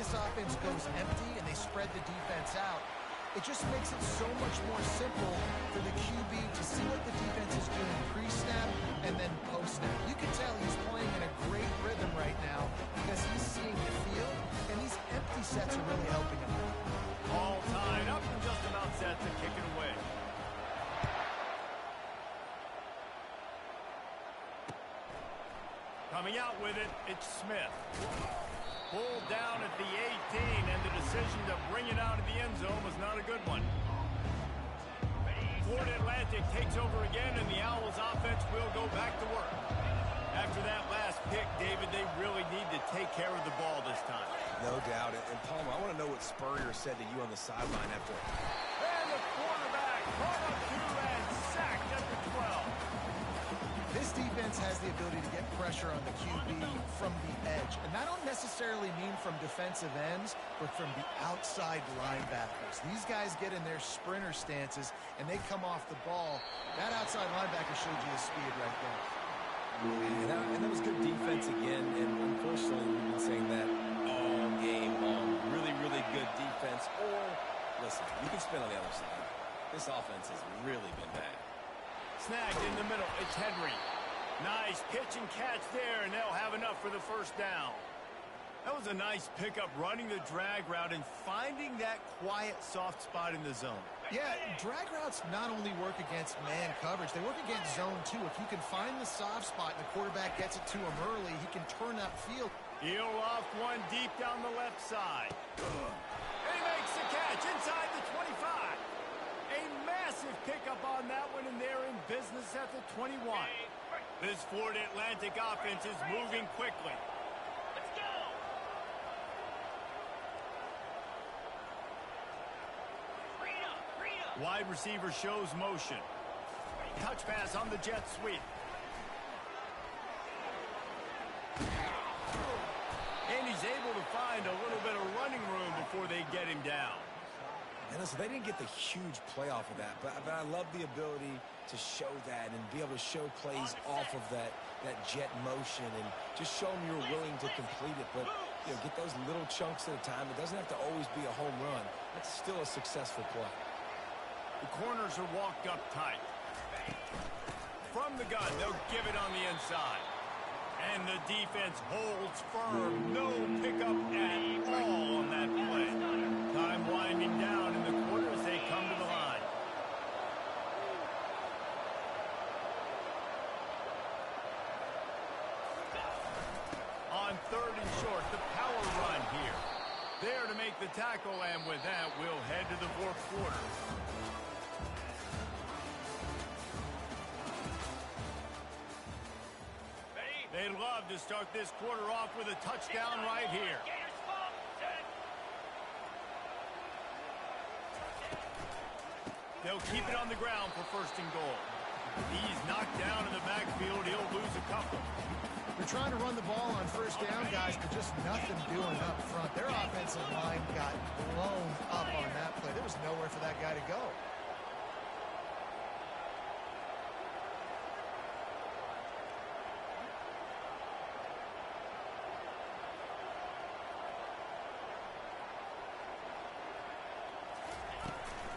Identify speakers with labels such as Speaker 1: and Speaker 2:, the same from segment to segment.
Speaker 1: this offense goes empty and they spread the defense out, it just makes it so much more simple for the QB to see what the defense is doing pre-snap and then post-snap. You can tell he's playing in a great rhythm right now because he's seeing the field, and these empty sets are really helping him.
Speaker 2: All tied up and just about set to kick it away. Coming out with it, it's Smith. Pulled down at the 18, and the decision to bring it out of the end zone was not a good one. Ford Atlantic takes over again, and the Owls offense will go back to work. After that last pick, David, they really need to take care of the ball this time.
Speaker 3: No doubt. And Palmer, I want to know what Spurrier said to you on the sideline after.
Speaker 2: And the quarterback brought up to and sacked at the 12.
Speaker 1: This defense has the ability to get pressure on the QB from the edge. And that don't necessarily mean from defensive ends, but from the outside linebackers. These guys get in their sprinter stances, and they come off the ball. That outside linebacker showed you his speed right there.
Speaker 3: And that was good defense again. And unfortunately, we've been saying that all game long. Really, really good defense. Or, listen, you can spin on the other side. This offense has really been bad.
Speaker 2: Snagged in the middle, it's Henry. Nice pitch and catch there, and they'll have enough for the first down. That was a nice pickup, running the drag route and finding that quiet, soft spot in the zone.
Speaker 1: Yeah, drag routes not only work against man coverage, they work against zone too. If you can find the soft spot and the quarterback gets it to him early, he can turn that field.
Speaker 2: He'll off one deep down the left side. And he makes the catch inside the 25. A massive pickup on that one, and they're in business at the 21. This Ford Atlantic offense is moving quickly.
Speaker 4: Let's go! Freedom!
Speaker 2: Wide receiver shows motion. Touch pass on the jet sweep. And he's able to find a little bit of running room before they get him down.
Speaker 3: And listen, they didn't get the huge play off of that, but I love the ability to show that and be able to show plays off of that jet motion and just show them you're willing to complete it. But, you know, get those little chunks at a time. It doesn't have to always be a home run. That's still a successful play.
Speaker 2: The corners are walked up tight. From the gun, they'll give it on the inside. And the defense holds firm. No pickup at all on that play. Time winding down in the quarter as they come to the line. On third and short, the power run here. There to make the tackle, and with that, we'll head to the fourth quarter. They'd love to start this quarter off with a touchdown right here. They'll keep it on the ground for first and goal. He's knocked down in the backfield. He'll lose a couple.
Speaker 1: They're trying to run the ball on first down, guys, but just nothing doing up front. Their offensive line got blown up on that play. There was nowhere for that guy to go.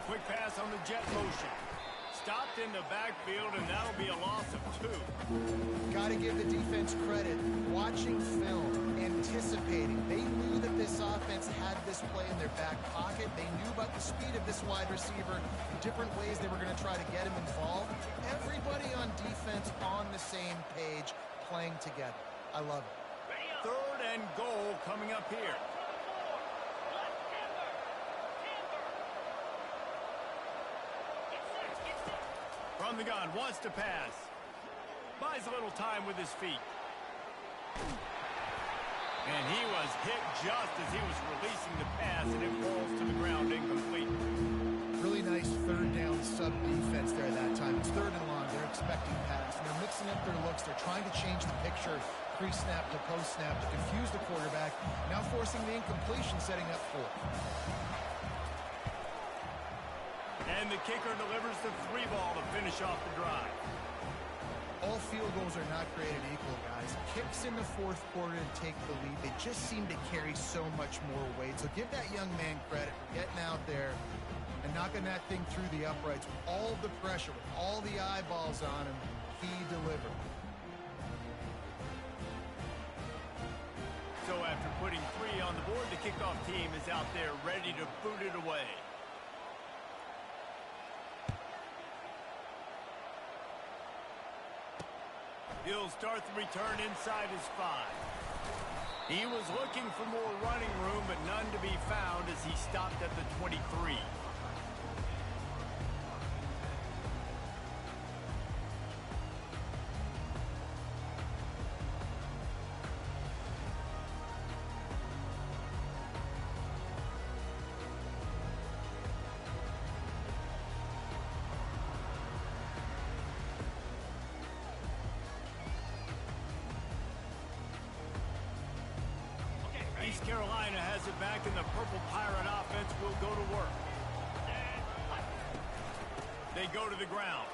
Speaker 2: Quick pass on the jet motion. Stopped in the backfield, and that'll be a loss of 2.
Speaker 1: Got to give the defense credit. Watching film, anticipating. They knew that this offense had this play in their back pocket. They knew about the speed of this wide receiver, the different ways they were going to try to get him involved. Everybody on defense on the same page, playing together. I love it.
Speaker 2: Third and goal coming up here. From the gun, wants to pass. Buys a little time with his feet. And he was hit just as he was releasing the pass, and it falls to the ground incomplete.
Speaker 1: Really nice third down sub defense there that time. It's third and long. They're expecting pass. And they're mixing up their looks. They're trying to change the picture pre-snap to post-snap to confuse the quarterback. Now forcing the incompletion, setting up for it.
Speaker 2: And the kicker delivers the 3 ball to finish off the drive.
Speaker 1: All field goals are not created equal, guys. Kicks in the fourth quarter and take the lead. They just seem to carry so much more weight. So give that young man credit for getting out there and knocking that thing through the uprights with all the pressure, with all the eyeballs on him. He delivered.
Speaker 2: So after putting 3 on the board, the kickoff team is out there ready to boot it away. He'll start the return inside his 5. He was looking for more running room, but none to be found as he stopped at the 23. East Carolina has it back, and the Purple Pirate offense will go to work. They go to the ground.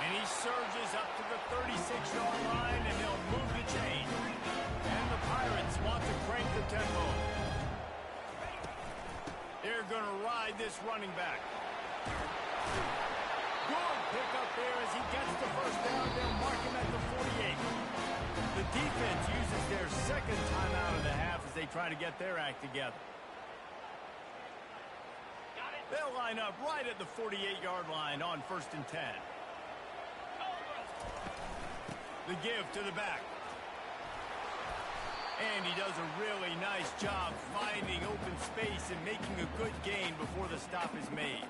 Speaker 2: And he surges up to the 36-yard line, and he'll move the chain. And the Pirates want to crank the tempo. They're going to ride this running back. Good pickup there as he gets the first down. They'll mark him at the 48. The defense uses their second timeout of the half as they try to get their act together. They'll line up right at the 48-yard line on 1st and 10. The give to the back. And he does a really nice job finding open space and making a good gain before the stop is made.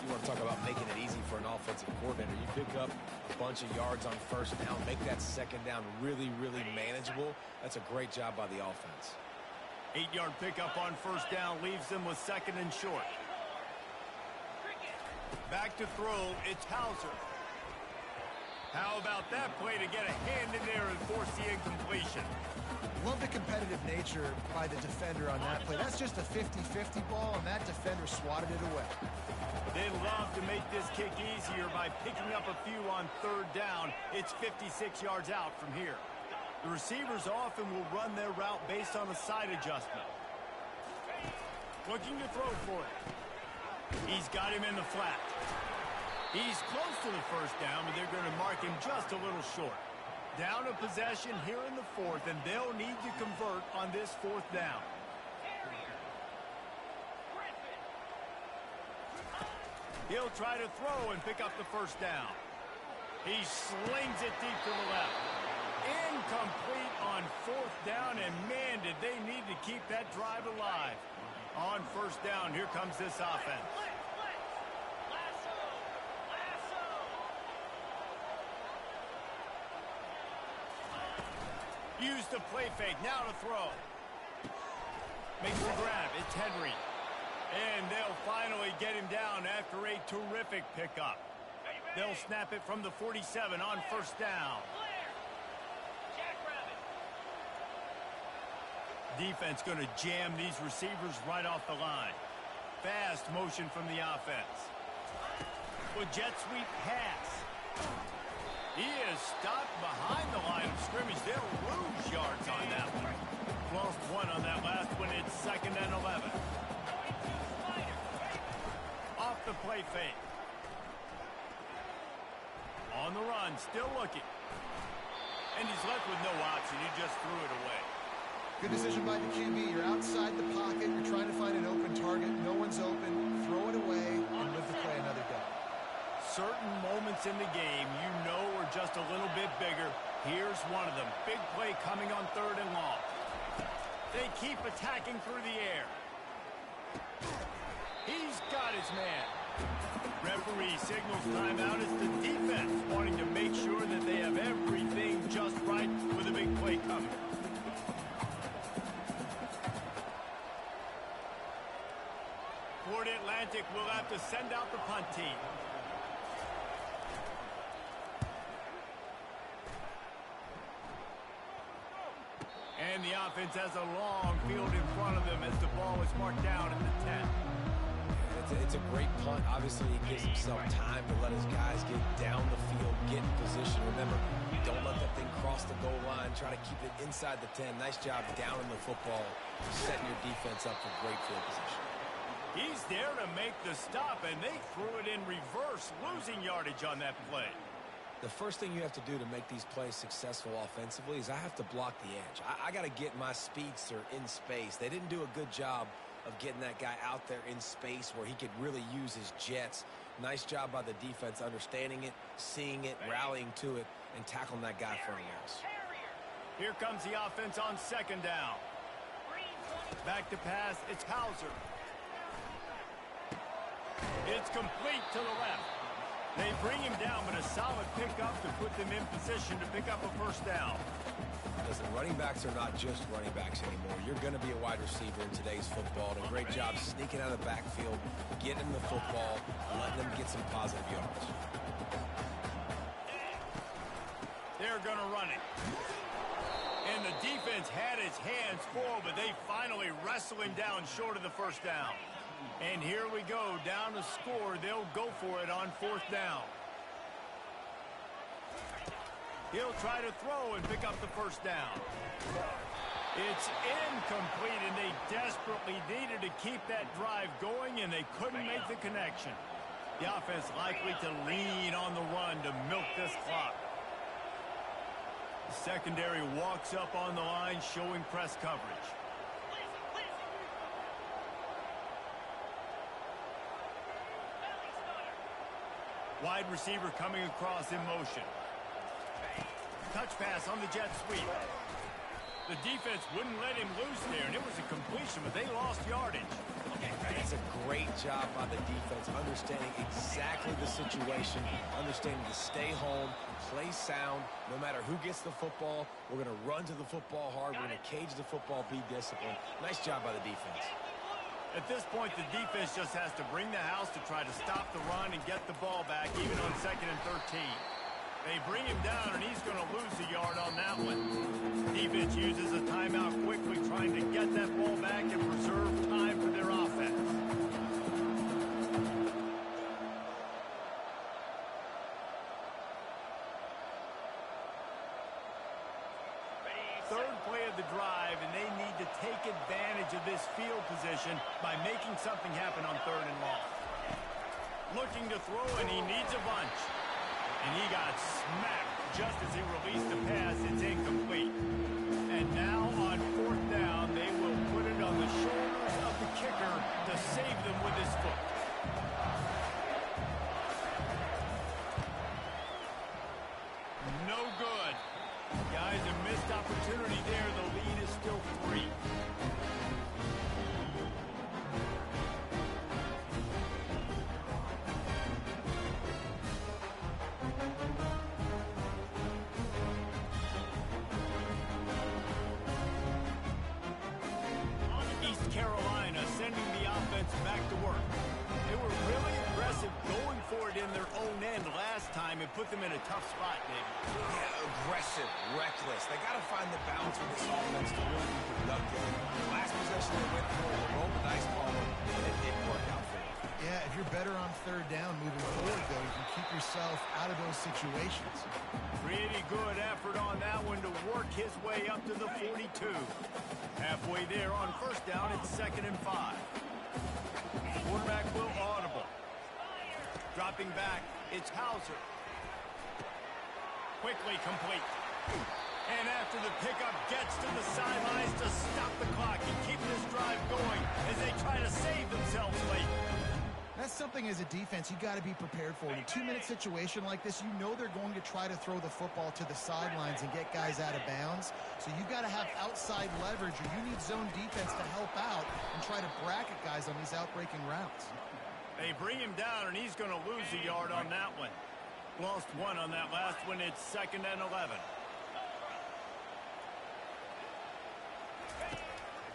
Speaker 3: You want to talk about making it easy for an offensive coordinator. You pick up a bunch of yards on 1st down, make that 2nd down really, really manageable. That's a great job by the offense.
Speaker 2: 8-yard pickup on 1st down leaves them with 2nd and short. Back to throw, it's Hauser. How about that play to get a hand in there and force the incompletion?
Speaker 1: Love the competitive nature by the defender on that play. That's just a 50-50 ball, and that defender swatted it away.
Speaker 2: They love to make this kick easier by picking up a few on 3rd down. It's 56 yards out from here. The receivers often will run their route based on a side adjustment. Looking to throw for it. He's got him in the flat. He's close to the 1st down, but they're going to mark him just a little short. Down a possession here in the 4th, and they'll need to convert on this 4th down. He'll try to throw and pick up the 1st down. He slings it deep to the left. Incomplete on 4th down, and man, did they need to keep that drive alive. On 1st down, here comes this offense. Use the play fake, now to throw. Makes the grab, it's Henry. And they'll finally get him down after a terrific pickup. They'll snap it from the 47 on 1st down. Defense going to jam these receivers right off the line. Fast motion from the offense. With jet sweep pass. He is stopped behind the line of scrimmage. They'll lose yards on that one. Lost 1 on that last one. It's 2nd and 11. Off the play fake. On the run, still looking. And he's left with no option. He just threw it away.
Speaker 1: Good decision by the QB. You're outside the pocket. You're trying to find an open target. No one's open. Throw it away and live to play another day.
Speaker 2: Certain moments in the game you know are just a little bit bigger. Here's one of them. Big play coming on 3rd and long. They keep attacking through the air. He's got his man. Referee signals timeout as the defense wanting to make sure that they have everything just right with a big play coming. Florida Atlantic will have to send out the punt team. And the offense has a long field in front of them as the ball is marked down in the 10.
Speaker 3: It's It's a great punt. Obviously, he gives himself time to let his guys get down the field, get in position. Remember, don't let that thing cross the goal line. Try to keep it inside the 10. Nice job down in the football, setting your defense up for great field position.
Speaker 2: He's there to make the stop, and they threw it in reverse, losing yardage on that play.
Speaker 3: The first thing you have to do to make these plays successful offensively is I have to block the edge. I got to get my speedster in space. They didn't do a good job of getting that guy out there in space where he could really use his jets. Nice job by the defense understanding it, seeing it, rallying to it, and tackling that guy for the house.
Speaker 2: Here comes the offense on second down. Back to pass, it's Hauser. It's complete to the left. They bring him down, but a solid pickup to put them in position to pick up a first down.
Speaker 3: Listen, running backs are not just running backs anymore. You're going to be a wide receiver in today's football. And a great job sneaking out of the backfield, getting the football, and letting them get some positive yards.
Speaker 2: They're going to run it. And the defense had his hands full, but they finally wrestle him down short of the first down. And here we go, down to score. They'll go for it on fourth down. He'll try to throw and pick up the first down. It's incomplete, and they desperately needed to keep that drive going, and they couldn't make the connection. The offense likely to lean on the run to milk this clock. The secondary walks up on the line, showing press coverage. Wide receiver coming across in motion. Touch pass on the jet sweep. The defense wouldn't let him loose there, and it was a completion, but they lost yardage.
Speaker 3: That's a great job by the defense, understanding exactly the situation, understanding to stay home, play sound. No matter who gets the football, we're going to run to the football hard. We're going to cage the football, be disciplined. Nice job by the defense.
Speaker 2: At this point, the defense just has to bring the house to try to stop the run and get the ball back, even on 2nd and 13. They bring him down, and he's going to lose a yard on that one. Defense uses a timeout quickly, trying to get that ball back and preserve time for their offense. Third play of the drive, and they need to take advantage of this field position by making something happen on 3rd and long. Looking to throw, and he needs a bunch. And he got smacked just as he released the pass. It's incomplete. And now on 4th down, they will put it on the shoulders of the kicker to save them with his foot. No good. Guys, a missed opportunity there. The lead is still 3. East Carolina sending the offense back to work. They were really aggressive going for it in their own end last time and put them in a tough spot, David.
Speaker 3: Yeah, aggressive, reckless. They got to find the balance with this offense to really be productive. Last possession they went for, they rolled the dice ball, and it didn't work out for them.
Speaker 1: Yeah, if you're better on 3rd down moving forward, though, you can keep yourself out of those situations.
Speaker 2: Pretty good effort on that one to work his way up to the 42. Halfway there on 1st down, it's 2nd and 5. Quarterback will audible. Dropping back, it's Hauser. Quickly complete. And after the pickup gets to the sidelines to stop the clock and keep this drive going as they try to save themselves late.
Speaker 1: That's something as a defense you got to be prepared for. In a 2-minute situation like this, you know they're going to try to throw the football to the sidelines and get guys out of bounds. So you've got to have outside leverage, or you need zone defense to help out and try to bracket guys on these outbreaking routes.
Speaker 2: They bring him down, and he's going to lose a yard on that one. Lost 1 on that last one. It's 2nd and 11.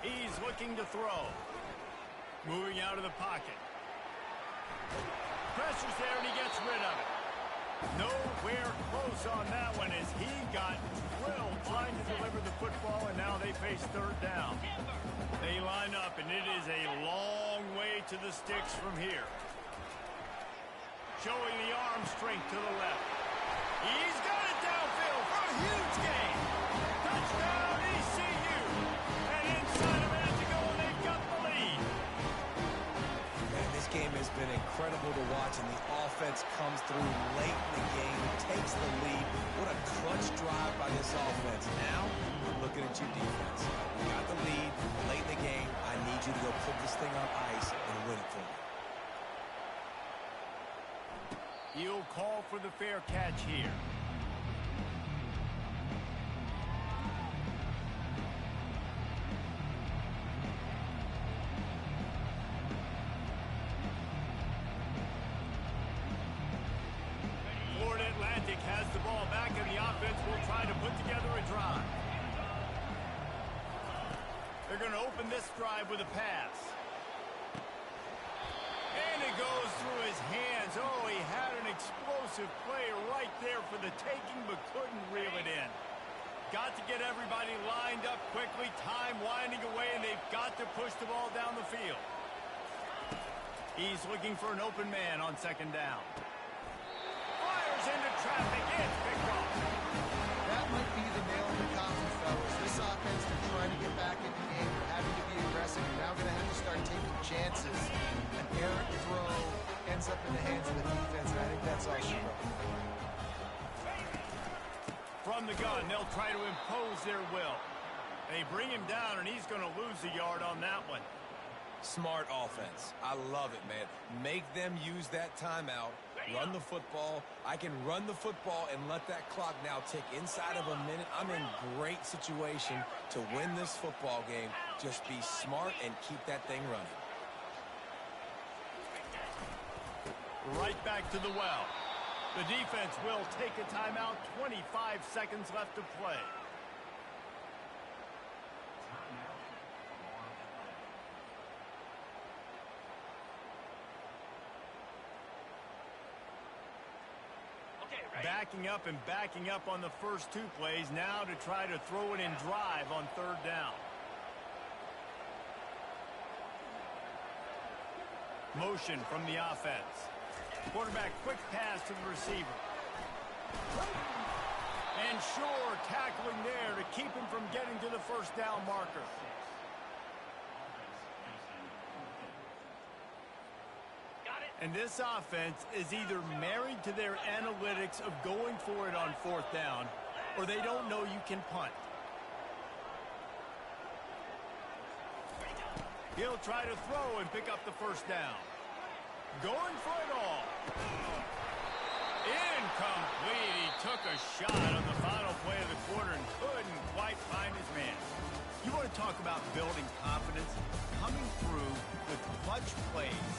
Speaker 2: He's looking to throw. Moving out of the pocket. Pressure's there, and he gets rid of it. Nowhere close on that one as he got drilled trying to deliver the football, and now they face 3rd down. They line up, and it is a long way way to the sticks from here. Showing the arm strength to the left. He's got it downfield for a huge gain. Touchdown, ECU. And inside a minute to go, and they've got the lead.
Speaker 3: Man, this game has been incredible to watch, and the offense comes through late in the game, takes the lead. What a clutch drive by this offense. Now, I'm looking at you, defense. You got the lead late in the game. I need you to go put this thing on ice and win it for me.
Speaker 2: He'll call for the fair catch here. Florida Atlantic has the ball back, and the offense will try to put together a drive. They're going to open this drive with a pass. And it goes through his hands. Oh, he had an explosive play right there for the taking, but couldn't reel it in. Got to get everybody lined up quickly. Time winding away, and they've got to push the ball down the field. He's looking for an open man on second down. Fires into traffic. It's picked off.
Speaker 1: That might be the nail in the coffin, fellas. This offense, they're trying to get back in the game. They're having to be aggressive. You're now going to have to start taking chances. An errant throw ends up in the hands of the defense, and I think that's all she wrote.
Speaker 2: From the gun, they'll try to impose their will. They bring him down, and he's going to lose a yard on that one.
Speaker 3: Smart offense. I love it, man. Make them use that timeout. Run the football. I can run the football and let that clock now tick inside of a minute. I'm in great situation to win this football game. Just be smart and keep that thing running.
Speaker 2: Right back to the well. The defense will take a timeout. 25 seconds left to play. Backing up and backing up on the first two plays. Now to try to throw it in drive on third down. Motion from the offense. Quarterback, quick pass to the receiver. And Shore tackling there to keep him from getting to the first down marker. And this offense is either married to their analytics of going for it on fourth down, or they don't know you can punt. He'll try to throw and pick up the first down. Going for it all. Incomplete. He took a shot on the final play of the quarter and couldn't quite find his man. You want to talk about building confidence? Coming through with clutch plays,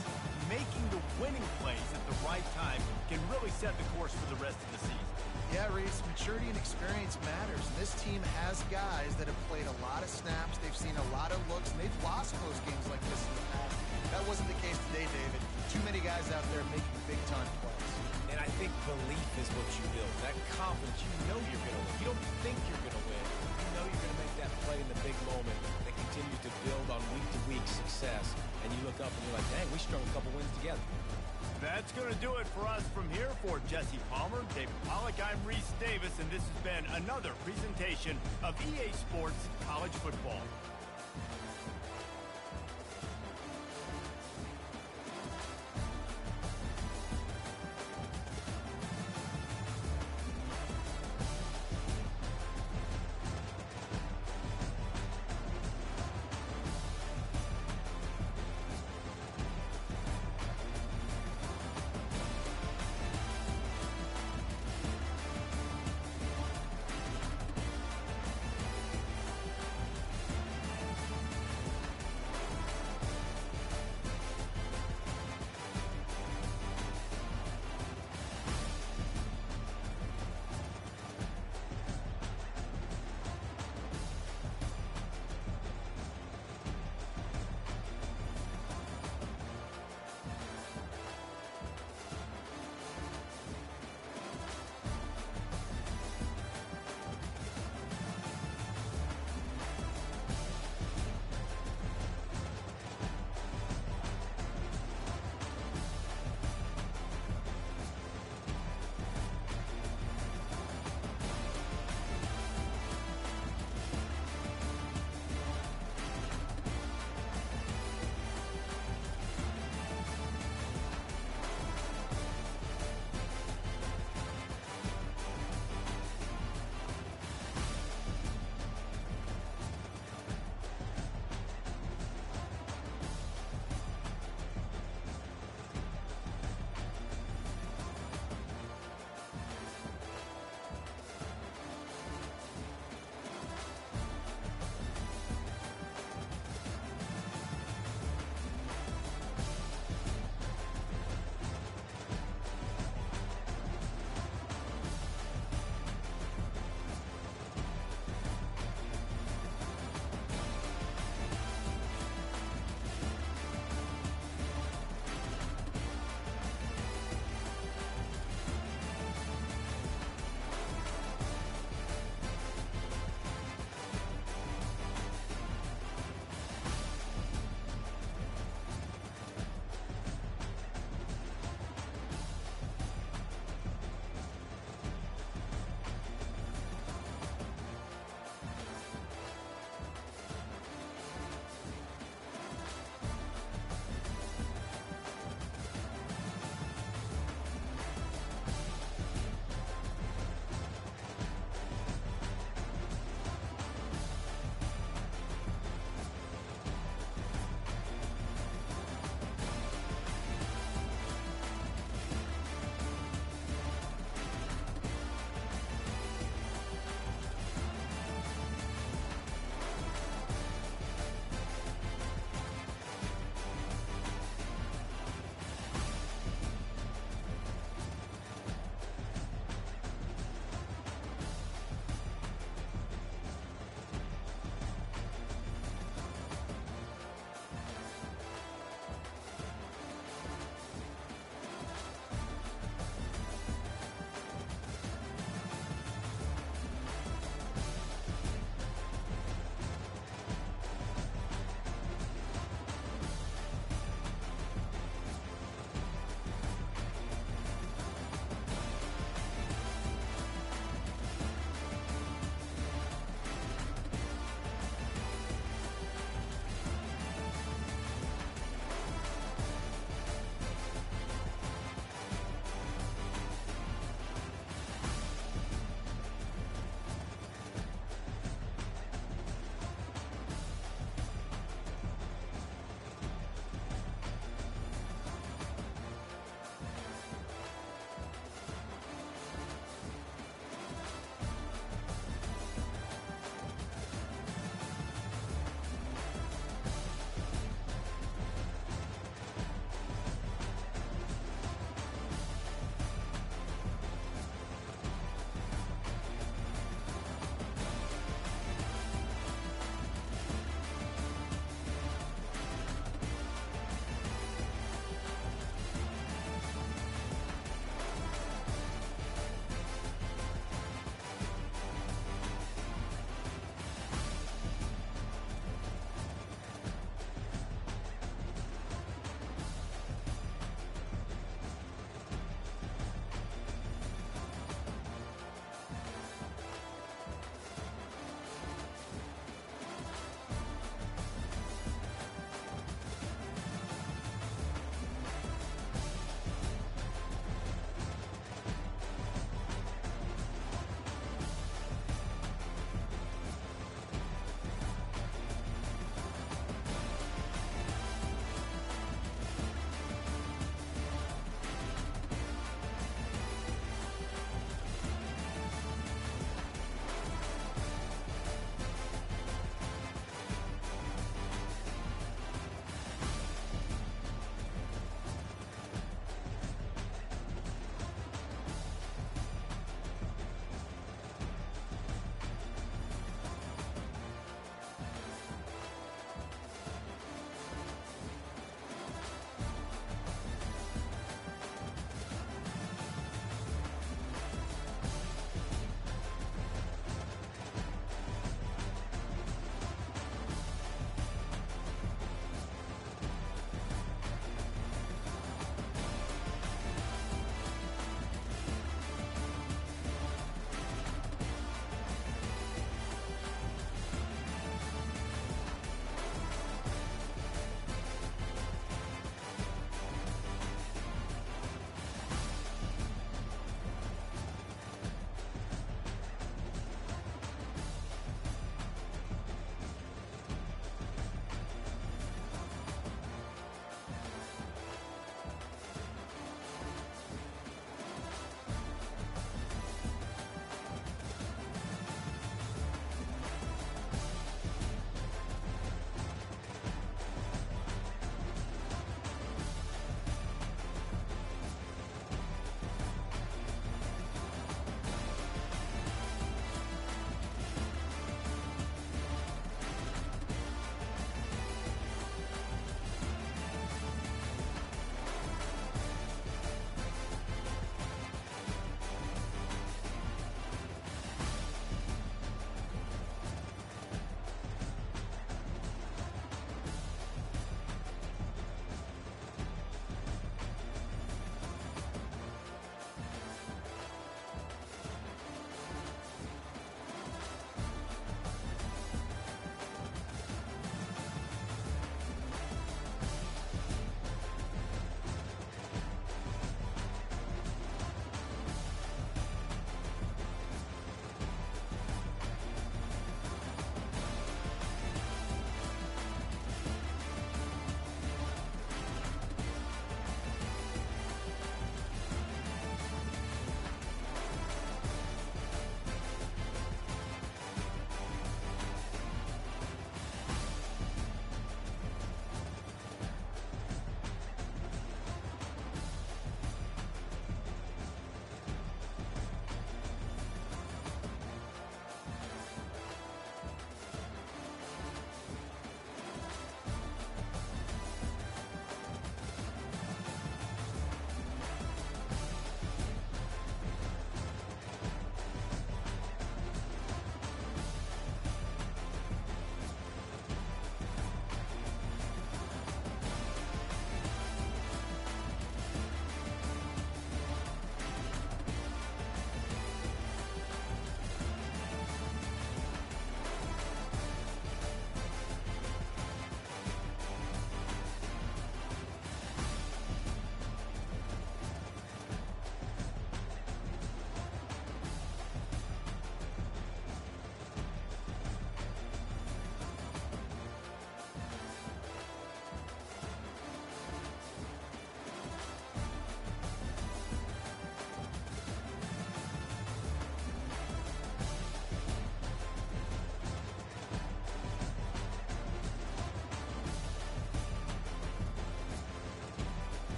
Speaker 2: making the winning plays at the right time can really set the course for the rest of the season.
Speaker 1: Yeah, Reese, maturity and experience matters. And this team has guys that have played a lot of snaps. They've seen a lot of looks, and they've lost close games like this in the past. That wasn't the case today, David. Too many guys out there making big-time plays.
Speaker 3: And I think belief is what you build. That confidence, you know you're going to win. You don't think you're going to win. You know you're going to make that play in the big moment that continues to build on week-to-week success. And you look up and you're like, dang, we strung a couple wins together.
Speaker 2: That's going to do it for us from here. For Jesse Palmer, David Pollack, I'm Reese Davis, and this has been another presentation of EA Sports College Football.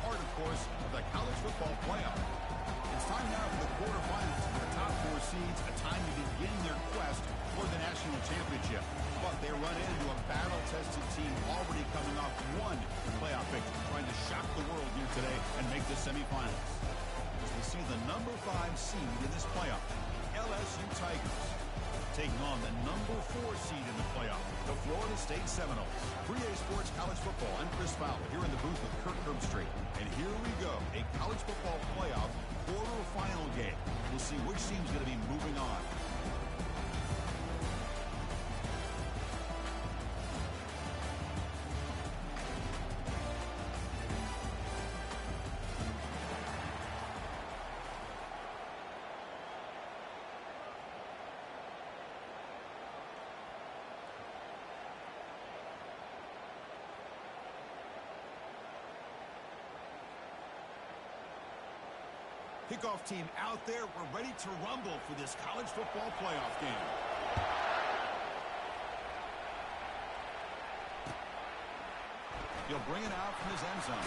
Speaker 4: part, of course, of the college football playoff. It's time now for the quarterfinals for the top 4 seeds, a time to begin their quest for the national championship. But they run into a battle-tested team already coming off one playoff victory, trying to shock the world here today and make the semifinals. As we see the number 5 seed in this playoff, LSU Tigers, taking on the number 4 seed in the playoff, the Florida State Seminoles. 3A Sports College Football. I'm Chris Fowler here in the booth with Kirk Herbstreit. And here we go, a college football playoff quarterfinal game. We'll see which team's going to be moving on. Kickoff team out there. We're ready to rumble for this college football playoff game. He'll bring it out from his end zone.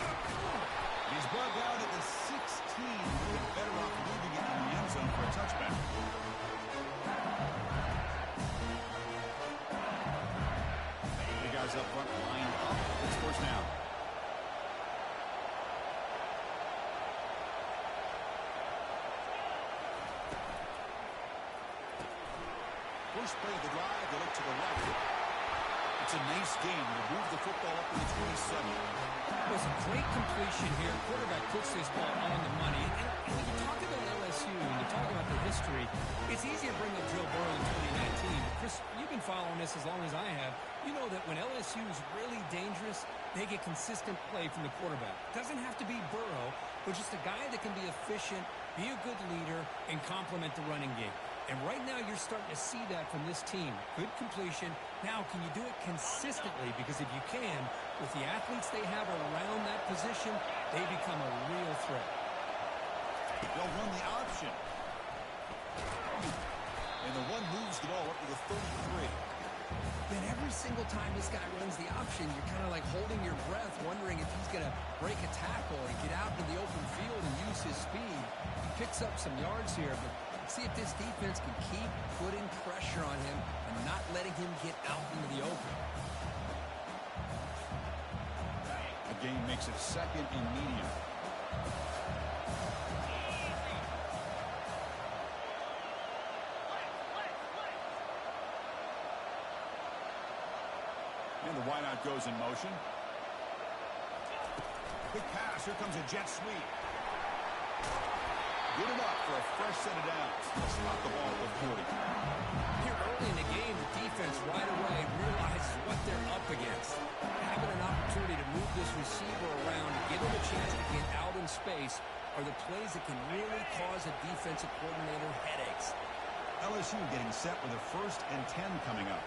Speaker 4: He's brought down at the 16. He's better off leaving it in the end zone for a touchback. The guys up front line up. It's first down. First play of the drive, they look to the right. It's a nice game to move the football up to the 27.
Speaker 5: It was a great completion here. Quarterback puts this ball on the money. And when you talk about LSU and you talk about the history, it's easy to bring up Joe Burrow in 2019. But Chris, you've been following this as long as I have. You know that when LSU is really dangerous, they get consistent play from the quarterback. Doesn't have to be Burrow, but just a guy that can be efficient, be a good leader, and complement the running game. And right now, you're starting to see that from this team. Good completion. Now, can you do it consistently? Because if you can, with the athletes they have around that position, they become a real threat.
Speaker 4: They'll run the option. And the one moves the ball up to the 33.
Speaker 5: Then every single time this guy runs the option, you're kind of like holding your breath, wondering if he's going to break a tackle and get out into the open field and use his speed. He picks up some yards here, but see if this defense can keep putting pressure on him and not letting him get out into the open.
Speaker 4: The game makes it second and medium. And the wideout goes in motion. Quick pass. Here comes a jet sweep. Good enough for a fresh set of downs. Spot the ball at 40.
Speaker 5: Here early in the game, the defense right away realizes what they're up against. Having an opportunity to move this receiver around and give him a chance to get out in space are the plays that can really cause a defensive coordinator headaches.
Speaker 4: LSU getting set with a 1st and 10 coming up.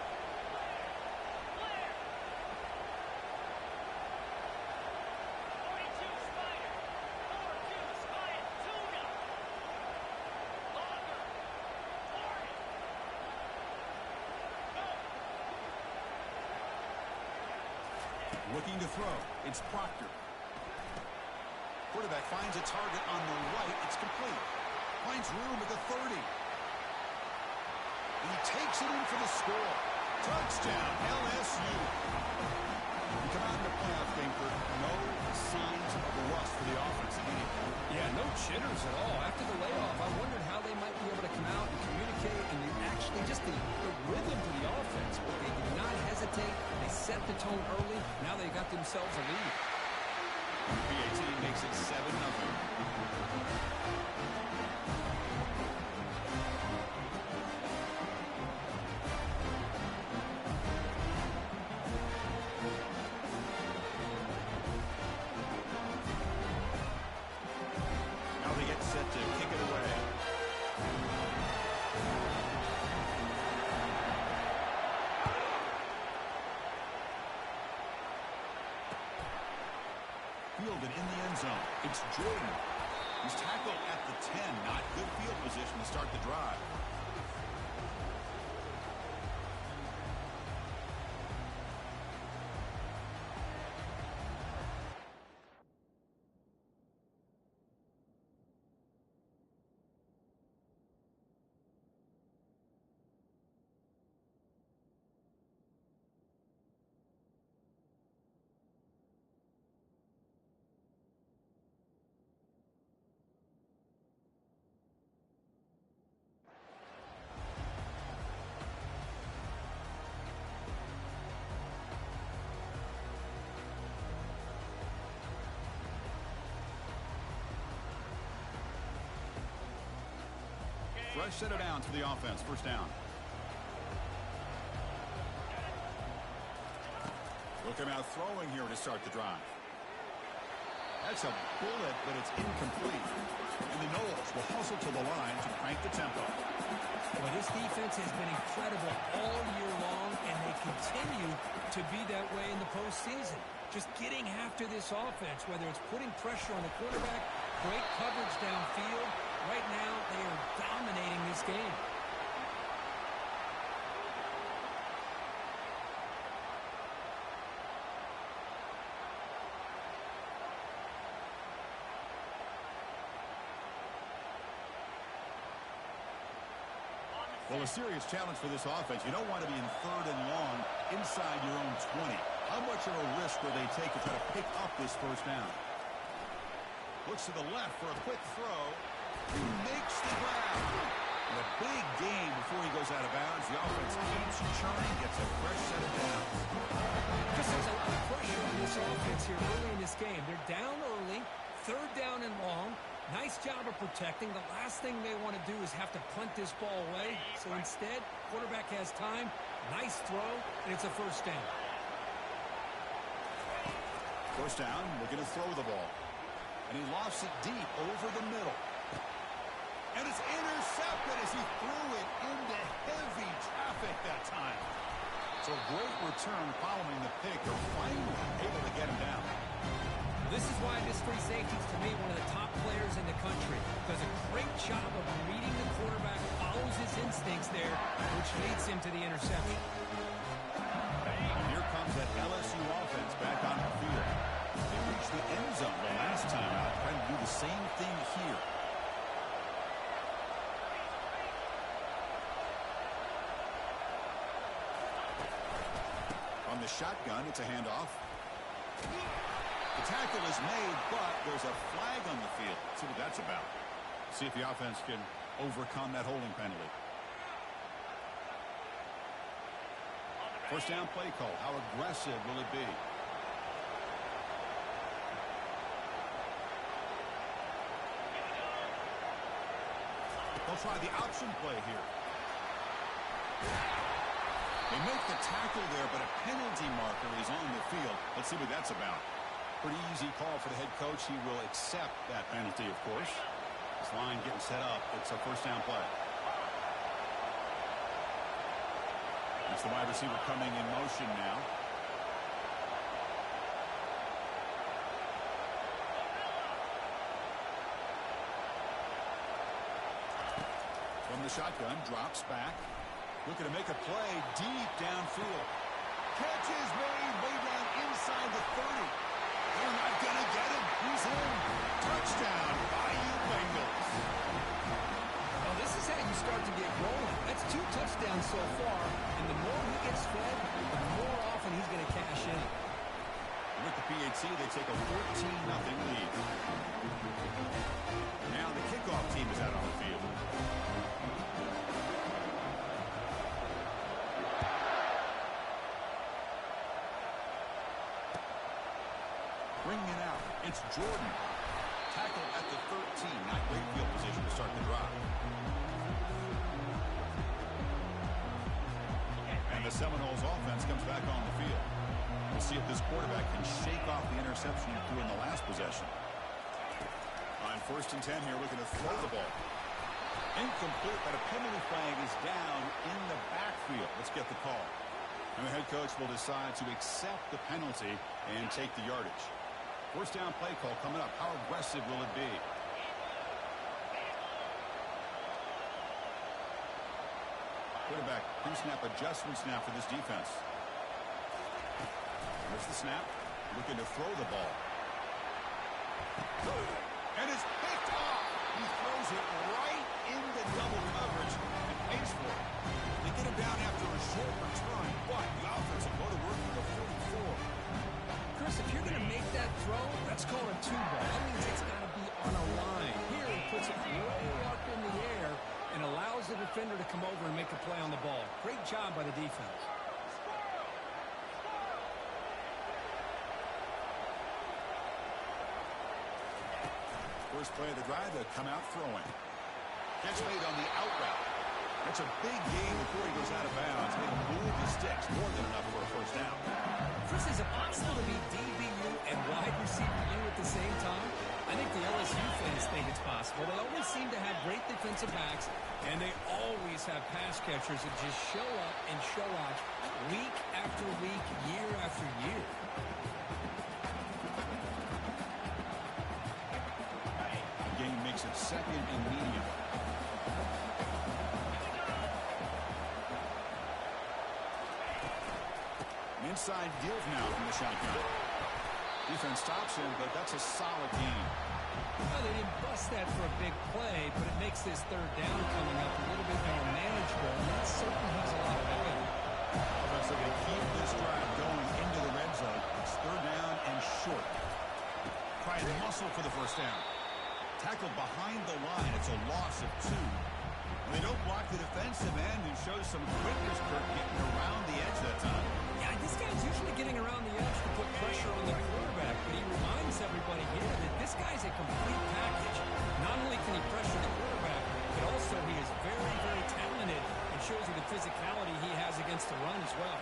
Speaker 4: Looking to throw. It's Proctor. Quarterback finds a target on the right. It's complete. Finds room at the 30. And he takes it in for the score. Touchdown, LSU. We come out in the playoff game for no signs of rust for the offense.
Speaker 5: Yeah, no jitters at all. After the layoff, I wondered how they might be able to come out and communicate and actually just the rhythm to the offense. But they did not hesitate. They set the tone early. Now they got themselves a lead.
Speaker 4: PAT makes it 7-0. Fielded in the end zone. It's Jordan. He's tackled at the 10. Not good field position to start the drive. fresh set of downs for the offense. First down. Look him out throwing here to start the drive. That's a bullet, but it's incomplete. And the Knowles will hustle to the line to crank the tempo.
Speaker 5: Well, this defense has been incredible all year long, and they continue to be that way in the postseason. Just getting after this offense, whether it's putting pressure on the quarterback, great coverage downfield. Right now, they are dominating this game.
Speaker 4: Well, a serious challenge for this offense. You don't want to be in 3rd and long inside your own 20. How much of a risk will they take to try to pick up this first down? Looks to the left for a quick throw. He makes the grab. And a big gain before he goes out of bounds. The offense keeps churning, gets a fresh set of downs.
Speaker 5: Because there's a lot of pressure on this offense here early in this game. They're down early, 3rd down and long. Nice job of protecting. The last thing they want to do is have to punt this ball away. So instead, quarterback has time. Nice throw, and it's a first down.
Speaker 4: First down, looking to throw the ball. And he lofts it deep over the middle. And it's intercepted as he threw it into heavy traffic that time. So a great return following the pick. They're finally able to get him down.
Speaker 5: This is why this free safety is, to me, one of the top players in the country. Does a great job of reading the quarterback, follows his instincts there, which leads him to the interception.
Speaker 4: And here comes that LSU offense back on the field. They reached the end zone the last time out, trying to do the same thing here. On the shotgun, it's a handoff. The tackle is made, but there's a flag on the field. Let's see what that's about. See if the offense can overcome that holding penalty. First down play call. How aggressive will it be? They'll try the option play here. They make the tackle there, but a penalty marker is on the field. Let's see what that's about. Pretty easy call for the head coach. He will accept that penalty, of course. This line getting set up. It's a first down play. That's the wide receiver coming in motion now. From the shotgun, drops back. Looking to make a play deep downfield. Catch is made way down inside the 30. They're not going to get him. He's in. Touchdown, Bayou Bengals.
Speaker 5: Well, this is how you start to get rolling. That's 2 touchdowns so far, and the more he gets fed, the more often he's going to cash in.
Speaker 4: With the PHC, they take a 14-0 lead. Now the kickoff team is out on the field. Bringing it out, it's Jordan. Tackled at the 13. Not great field position to start the drive. And the Seminoles offense comes back on the field. We'll see if this quarterback can shake off the interception he threw in the last possession. On 1st and 10 here, looking to throw the ball. Incomplete, but a penalty flag is down in the backfield. Let's get the call. And the head coach will decide to accept the penalty and take the yardage. First down play call coming up. How aggressive will it be? Quarterback pre-snap adjustments now for this defense. There's the snap. Looking to throw the ball. And it's picked off. He throws it right into double coverage and pays for it. They get him down after a short return, but the offense will go to work for the 44.
Speaker 5: Chris, if you're going to make that throw, that's called a 2-ball. That means it's got to be on a line. Here, he puts it way up in the air and allows the defender to come over and make a play on the ball. Great job by the defense. First play of the drive, they'll come out throwing.
Speaker 4: Catch made on the out route. That's a big gain before he goes out of bounds. Made him move the sticks. More than enough for a first down.
Speaker 5: Chris, is it possible to be DBU and wide receiver U at the same time? I think the LSU fans think it's possible. They always seem to have great defensive backs, and they always have pass catchers that just show up and show out week after week, year after year.
Speaker 4: The game makes it second and medium. Inside deals now from the shotgun. Defense stops him, but that's a solid gain.
Speaker 5: Well, they didn't bust that for a big play, but it makes this third down coming up a little bit more manageable, and that certainly has a lot of value.
Speaker 4: Offense looking to keep this drive going into the red zone. It's third down and short. Try and muscle for the first down. Tackled behind the line. It's a loss of 2. They don't block the defensive end and shows some quickness, Kirk, getting around the edge that time.
Speaker 5: Yeah, this guy's usually getting around the edge to put pressure on the quarterback, but he reminds everybody here that this guy's a complete package. Not only can he pressure the quarterback, but also he is very, very talented and shows you the physicality he has against the run as well.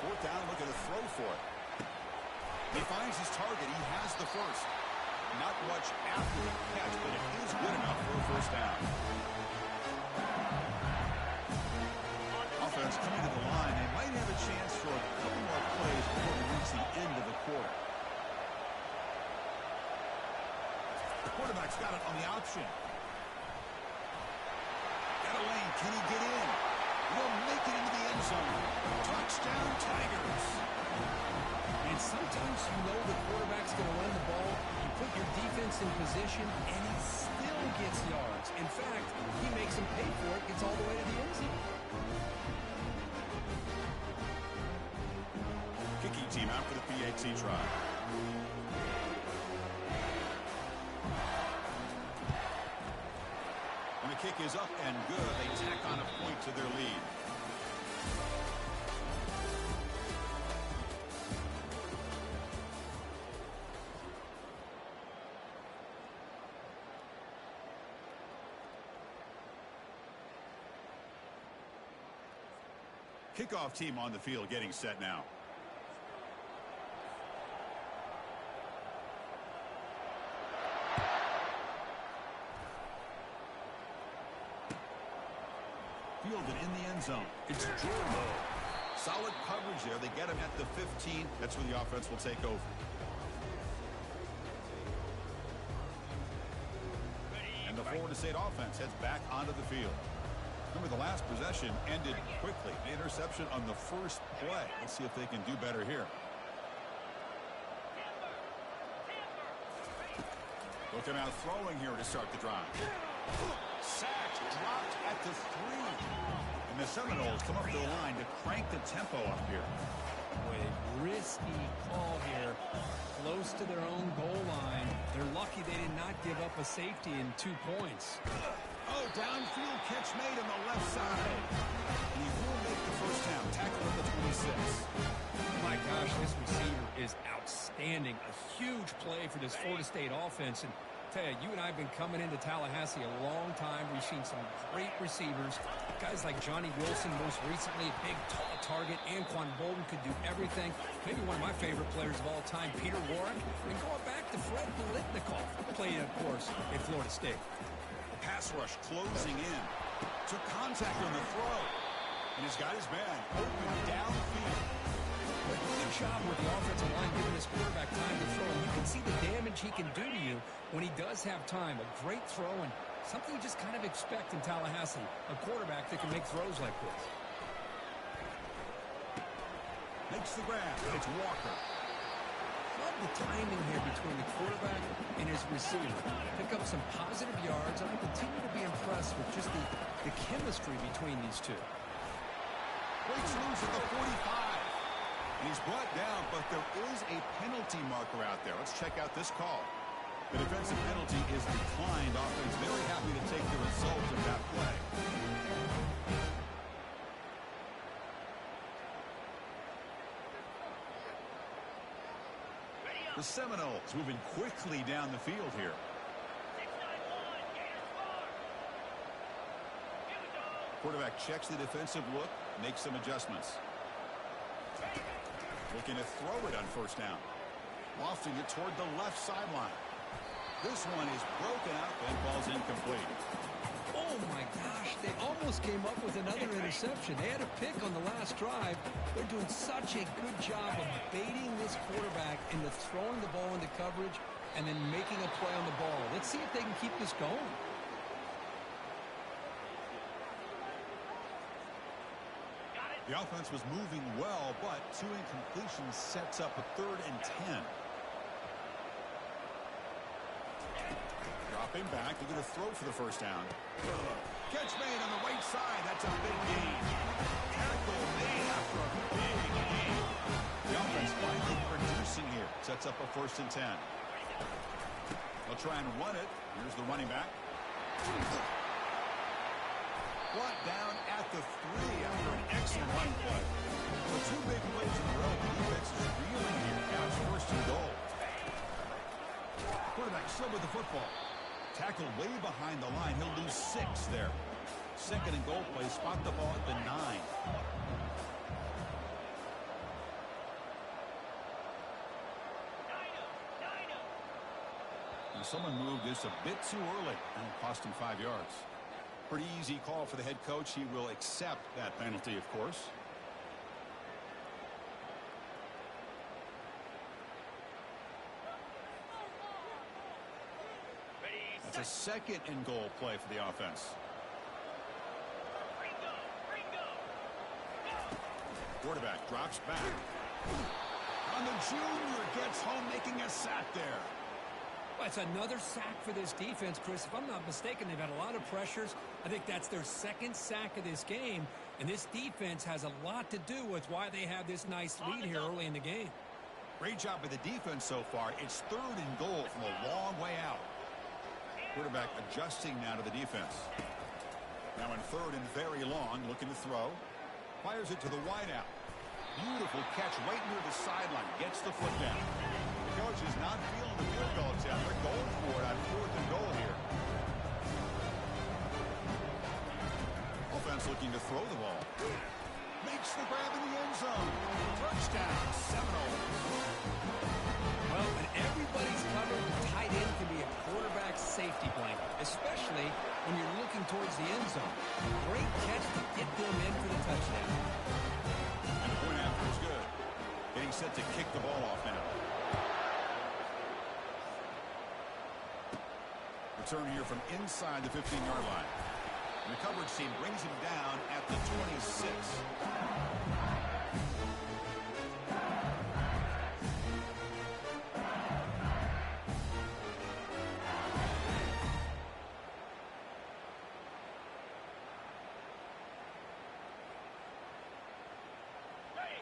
Speaker 4: Fourth down, look at the throw for it. He finds his target. He has the first. Not much after the catch, but it is good enough for a first down. Offense coming to the line. They might have a chance for a couple more plays before we reach the end of the quarter. The quarterback's got it on the option. Got a lane. Can he get in? He'll make it into the end zone. Touchdown, Tigers.
Speaker 5: And sometimes you know the quarterback's going to run the ball. You put your defense in position, and he still gets yards. In fact, he makes them pay for it, gets all the way to the end zone.
Speaker 4: Kicking team out for the PAT try. And the kick is up and good. They tack on a point to their lead. Kickoff team on the field getting set now. Fielded in the end zone. It's Jordan. Solid coverage there. They get him at the 15. That's where the offense will take over. And the Florida State offense heads back onto the field. Remember, the last possession ended quickly. The interception on the first play. Let's see if they can do better here. Looking out throwing here to start the drive. Sacked, dropped at the 3. And the Seminoles come up to the line to crank the tempo up here.
Speaker 5: Boy, a risky call here. Close to their own goal line. They're lucky they did not give up a safety in 2 points.
Speaker 4: Oh, downfield catch made on the left side. And he will make the first down. Tackle at the 26.
Speaker 5: My gosh, this receiver is outstanding. A huge play for this Florida State offense. And tell you, you and I have been coming into Tallahassee a long time. We've seen some great receivers. Guys like Johnny Wilson, most recently, a big, tall target. Anquan Bolden could do everything. Maybe one of my favorite players of all time, Peter Warrick. And going back to Fred Biletnikoff, played, of course, at Florida State.
Speaker 4: Pass rush closing in. Took contact on the throw. And he's got his man open downfield.
Speaker 5: Good job with the offensive line giving his quarterback time to throw. And you can see the damage he can do to you when he does have time. A great throw and something you just kind of expect in Tallahassee. A quarterback that can make throws like this.
Speaker 4: Makes the grab. It's Walker.
Speaker 5: Love the timing here between the quarterback and his receiver. Pick up some positive yards. I will continue to be impressed with just the chemistry between these two.
Speaker 4: Breaks loose at the 45. And he's brought down, but there is a penalty marker out there. Let's check out this call. The defensive penalty is declined. Offense very happy to take the result of that play. The Seminoles moving quickly down the field here. Quarterback checks the defensive look, makes some adjustments. Looking to throw it on first down. Lofting it toward the left sideline. This one is broken up and falls incomplete.
Speaker 5: Oh, my gosh. They almost came up with another interception. They had a pick on the last drive. They're doing such a good job of baiting this quarterback into throwing the ball into coverage and then making a play on the ball. Let's see if they can keep this going.
Speaker 4: The offense was moving well, but 2 incompletions sets up a 3rd and 10. Dropping back, they're going to throw for the first down. Catch made on the right side. That's a big gain. Tackle made after a big gain. The offense finally producing here. Sets up a 1st and 10. They'll try and run it. Here's the running back. Brought down at the 3 after an excellent run play. So 2 big plays in a row. The defense is reeling here. Now it's 1st and goal. Quarterback still with the football. Tackled way behind the line. He'll lose 6 there. 2nd and goal play. Spot the ball at the 9. Now someone moved this a bit too early and cost him 5 yards. Pretty easy call for the head coach. He will accept that penalty, of course. That's a 2nd and goal play for the offense. Quarterback drops back. And the junior gets home, making a sack there.
Speaker 5: Well, it's another sack for this defense, Chris. If I'm not mistaken, they've had a lot of pressures. I think that's their 2nd sack of this game. And this defense has a lot to do with why they have this nice lead here early in the game.
Speaker 4: Great job by the defense so far. It's 3rd and goal from a long way out. Quarterback adjusting now to the defense. Now in 3rd and very long, looking to throw. Fires it to the wideout. Beautiful catch right near the sideline. Gets the foot down. The coach is not feeling the field goal attempt. They're going for it on 4th and goal here. Offense looking to throw the ball. Makes the grab in the end zone. Touchdown, Seminoles.
Speaker 5: Well, when everybody's covered, the tight end can be a quarterback's safety blanket, especially when you're looking towards the end zone. Great catch to get them in for the touchdown.
Speaker 4: And the point after is good. Getting set to kick the ball off now. Return here from inside the 15-yard line. And the coverage team brings him down at the 26.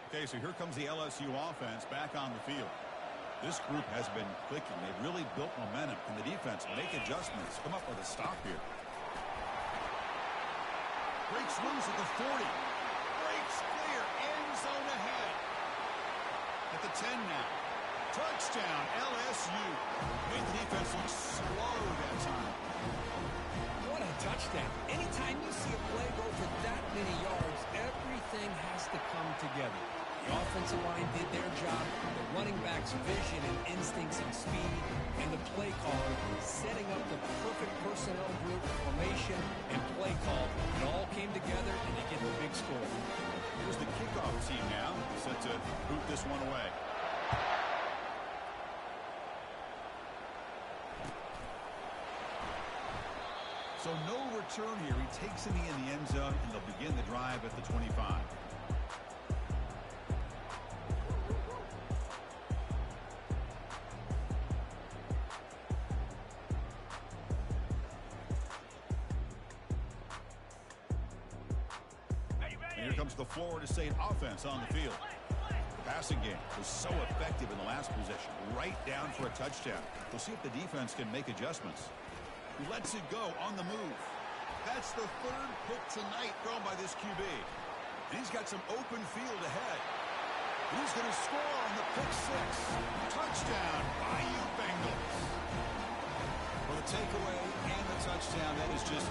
Speaker 4: Okay, so here comes the LSU offense back on the field. This group has been clicking. They've really built momentum. Can the defense make adjustments? Come up with a stop here. Breaks loose at the 40. Breaks clear. End zone ahead. At the 10 now. Touchdown, LSU. Made the defense look slow that time.
Speaker 5: What a touchdown. Anytime you see a play go for that many yards, everything has to come together. The offensive line did their job, the running back's vision and instincts and speed, and the play caller setting up the perfect personnel group, formation, and play call. It all came together, and they get the big score.
Speaker 4: Here's the kickoff team now, set to boot this one away. So no return here. He takes it in the end zone, and they'll begin the drive at the 25. And here comes the Florida State offense on the field. The passing game was so effective in the last possession, right down for a touchdown. We'll see if the defense can make adjustments. He lets it go on the move. That's the 3rd pick tonight thrown by this QB. And he's got some open field ahead. He's going to score on the pick 6. Touchdown, Bayou Bengals. For the takeaway and the touchdown, that is just